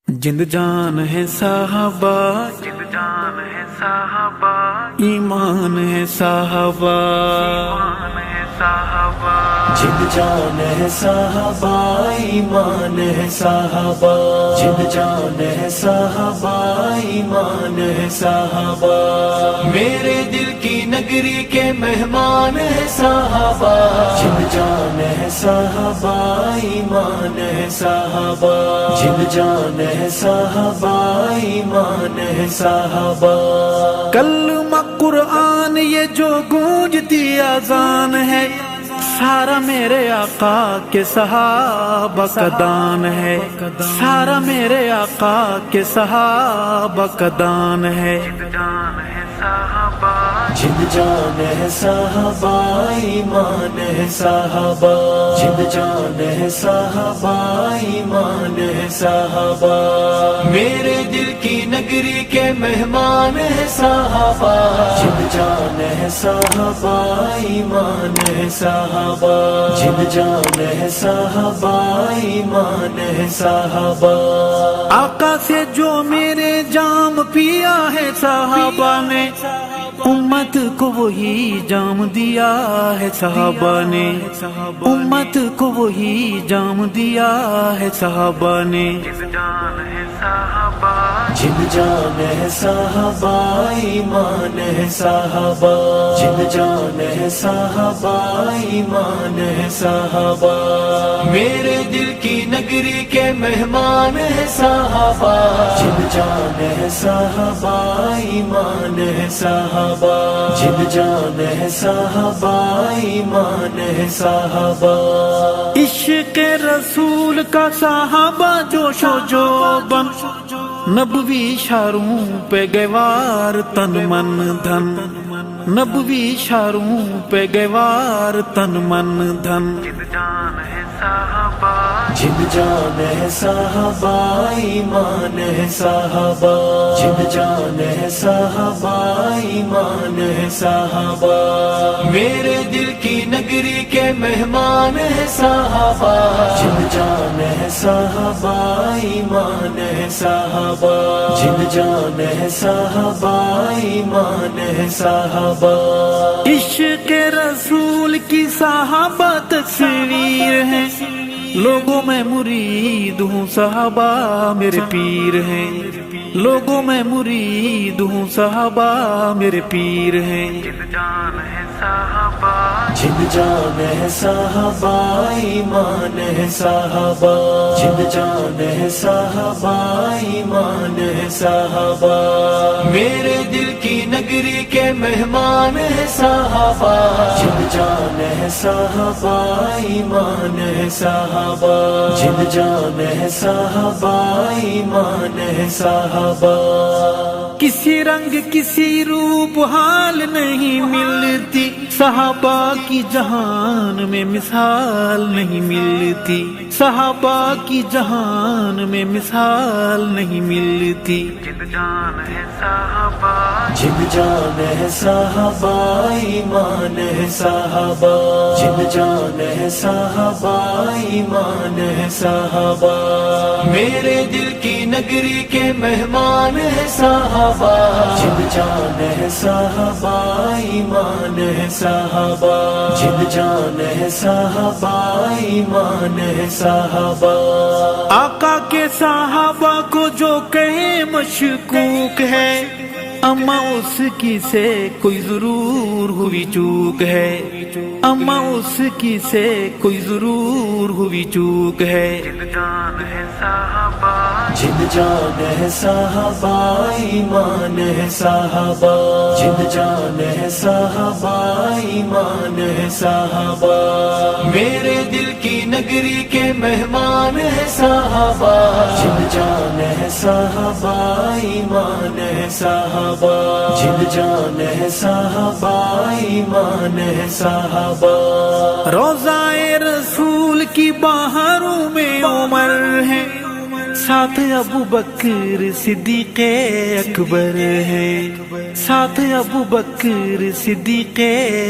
जिंद जान है साहबा, जिंद जान है साहबा, ईमान है साहबा, ईमान है साहबा, जिंद जान है साहबा, ईमान है साहबा, जिंद जान है साहबा, ईमान है साहबा, मेरे दिल की नगरी के मेहमान है साहबा, जिंद जान है साहबा, ईमान है साहबा, जिंद जान है साहबा, ईमान है साहबा, कलमा कुरान ये जो गूंजती अजान है, सारा मेरे आका के सहाबा का दान है, सारा मेरे आका के सहाबा का दान है। जिंद जान है साहबा, जिंद जान है साहबा, ईमान है साहबा, जिंद जान है साहबा, ईमान है साहबा, मेरे दिल की नगरी के मेहमान है साहबा, जिंद जान है साहबा, ईमान है साहबा, जिंद जान है साहबा, ईमान है साहबा, आका से जो मेरे जाम पिया है साहबा ने, उम्मत को वही जाम दिया है साहबा ने, उम्मत को वही जाम दिया है साहबा ने। जिंद जान है साहबा, जिंद जान है साहबा, ईमान है साहबा, जिंद जान है साहबा, ईमान है साहबा, मेरे दिल की नगरी के मेहमान है साहबा, जिंद जान है साहबा, ईमान है साहबा, जिंद जान है साहबा, ईमान है साहबा, इश्क रसूल का साहबा जोशो जोबन, नबवी शारों पे गवार तन मन धन, नबवी शारों पे गवार तन मन धन। जिंद जान है साहबा, जिंद जान है साहबा, ईमान है साहबा, जिंद जान है साहबा, ईमान है साहबा, मेरे दिल की नगरी के मेहमान है साहबा, जिंद जान है साहबा, ईमान है साहबा, जिंद जान है साहबा, ईमान है साहबा, इश्क रसूल की साहबा तस्वीर है, लोगों में मुरीद हूँ साहबा मेरे पीर हैं, लोगों में मुरीद हूँ साहबा मेरे पीर हैं। जिंद जान है साहबा, जिंद जान है साहबा, ईमान है साहबा, जिंद जान है साहबा, ईमान है साहबा, मेरे दिल की नगरी के मेहमान है साहबा, जिंद जान है साहबा, ईमान है साहबा, जिंद जान है साहबा, ईमान है साहबा, किसी रंग किसी रूप हाल नहीं मिलती, सहाबा की जहान में मिसाल नहीं मिलती, सहाबा की जहान में मिसाल नहीं मिलती। जिंद जान है साहबा, जिंद जान है साहबा, ईमान है साहबा, जिंद जान है साहबा, ईमान है साहबा, मेरे दिल की नगरी के मेहमान है साहबा, जिंद जान है साहबा, ईमान है साहबा, जिंद जान है साहबा, ईमान है साहबा, आका के साहबा को जो कहे मशकूक है, अम्मा उसकी से कोई जरूर हुई चूक है, अम्मा उसकी से कोई जरूर हुई चूक है। जिंद जान है साहबा, जिंद जान है साहबा, ईमान है साहबा, जिंद जान है साहबा, ईमान है साहबा, मेरे दिल की नगरी के मेहमान है साहबा, जिंद जान है साहबा, ईमान है साहबा, जिंद जान है साहबा, ईमान है साहबा, रोज़ाए रसूल की बाहरों में उमर है, ساتھ ابو بکر صدیق اکبر ہے، ساتھ ابو بکر صدیق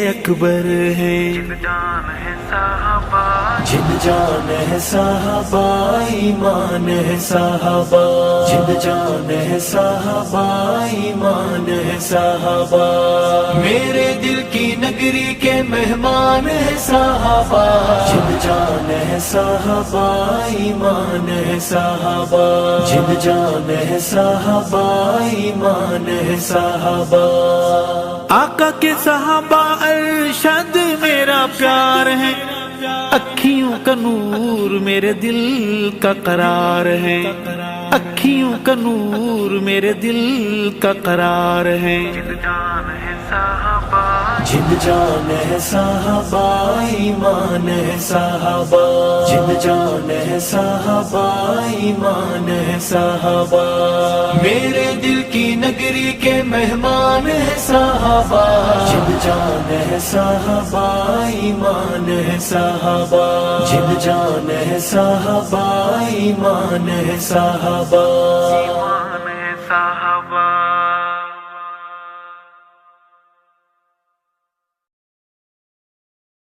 اکبر ہے، جان ہے صحابہ جن جان ہے صحابہ ایمان ہے صحابہ، جن جان ہے صحابہ ایمان ہے صحابہ، میرے دل کی نگری کے مہمان ہے صحابہ، جن جان ہے صحابہ ایمان ہے صحابہ، جن جان ہے صحابہ ایمان ہے صحابہ، آقا کے صحابہ ارشد میرا پیار ہے، اکھیوں کا نور میرے دل کا قرار ہے، اکھیوں کا نور میرے دل کا قرار ہے، جان ہے صحابہ جن جان ہے صحابہ ایمان ہے صحابہ، جن جان ہے صحابہ ایمان ہے صحابہ، میرے دل کی نگری کے مہمان ہے صحابہ، جن جان ہے صحابہ ایمان ہے صحابہ، جن جان ہے صحابہ ایمان ہے صحابہ۔